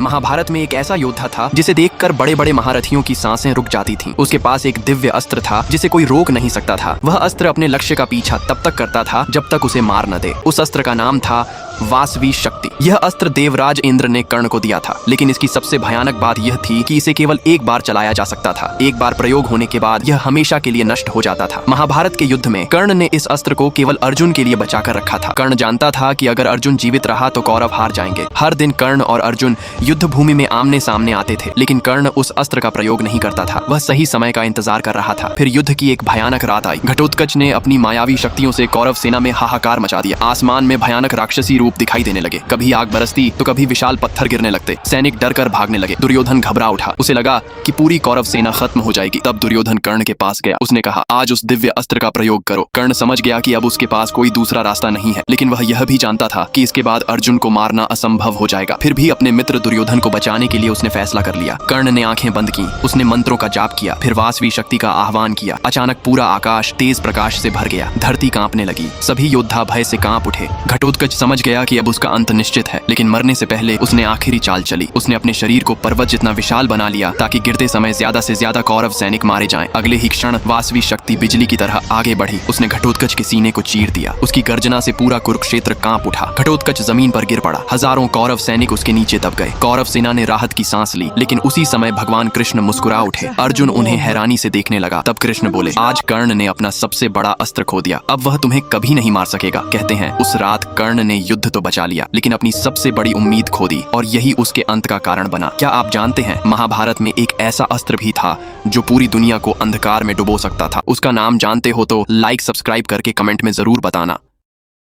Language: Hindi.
महाभारत में एक ऐसा योद्धा था जिसे देखकर बड़े बड़े महारथियों की सांसें रुक जाती थीं। उसके पास एक दिव्य अस्त्र था जिसे कोई रोक नहीं सकता था। वह अस्त्र अपने लक्ष्य का पीछा तब तक करता था जब तक उसे मार न दे। उस अस्त्र का नाम था वासवी शक्ति। यह अस्त्र देवराज इंद्र ने कर्ण को दिया था, लेकिन इसकी सबसे भयानक बात यह थी कि इसे केवल एक बार चलाया जा सकता था। एक बार प्रयोग होने के बाद यह हमेशा के लिए नष्ट हो जाता था। महाभारत के युद्ध में कर्ण ने इस अस्त्र को केवल अर्जुन के लिए बचाकर रखा था। कर्ण जानता था कि अगर अर्जुन जीवित रहा तो कौरव हार जाएंगे। हर दिन कर्ण और अर्जुन युद्ध भूमि में आमने सामने आते थे, लेकिन कर्ण उस अस्त्र का प्रयोग नहीं करता था। वह सही समय का इंतजार कर रहा था। फिर युद्ध की एक भयानक रात आई। घटोत्कच ने अपनी मायावी शक्तियों से कौरव सेना में हाहाकार मचा दिया। आसमान में भयानक राक्षसी रूप दिखाई देने लगे। कभी आग बरसती तो कभी विशाल पत्थर गिरने लगते। सैनिक डर कर भागने लगे। दुर्योधन घबरा उठा। उसे लगा कि पूरी कौरव सेना खत्म हो जाएगी। तब दुर्योधन कर्ण के पास गया। उसने कहा, आज उस दिव्य अस्त्र का प्रयोग करो। कर्ण समझ गया कि अब उसके पास कोई दूसरा रास्ता नहीं है, लेकिन वह यह भी जानता था कि इसके बाद अर्जुन को मारना असंभव हो जाएगा। फिर भी अपने मित्र दुर्योधन को बचाने के लिए उसने फैसला कर लिया। कर्ण ने आंखें बंद की। उसने मंत्रों का जाप किया, फिर वासवी शक्ति का आह्वान किया। अचानक पूरा आकाश तेज प्रकाश से भर गया। धरती कांपने लगी। सभी योद्धा भय से कांप उठे। घटोत्कच समझ गया कि अब उसका अंत निश्चित है, लेकिन मरने से पहले उसने आखिरी चाल चली। उसने अपने शरीर को पर्वत जितना विशाल बना लिया ताकि गिरते समय ज्यादा से ज्यादा कौरव सैनिक मारे जाएं। अगले ही क्षण वासवी शक्ति बिजली की तरह आगे बढ़ी। उसने घटोत्कच के सीने को चीर दिया। उसकी गर्जना से पूरा कुरुक्षेत्र कांप उठा। घटोत्कच जमीन पर गिर पड़ा। हजारों कौरव सैनिक उसके नीचे दब गए। कौरव सेना ने राहत की सांस ली, लेकिन उसी समय भगवान कृष्ण मुस्कुरा उठे। अर्जुन उन्हें हैरानी से देखने लगा। तब कृष्ण बोले, आज कर्ण ने अपना सबसे बड़ा अस्त्र खो दिया। अब वह तुम्हें कभी नहीं मार सकेगा। कहते हैं उस रात कर्ण ने युद्ध तो बचा लिया, लेकिन अपनी सबसे बड़ी उम्मीद खो दी, और यही उसके अंत का कारण बना। क्या आप जानते हैं, महाभारत में एक ऐसा अस्त्र भी था जो पूरी दुनिया को अंधकार में डुबो सकता था। उसका नाम जानते हो तो लाइक सब्सक्राइब करके कमेंट में जरूर बताना।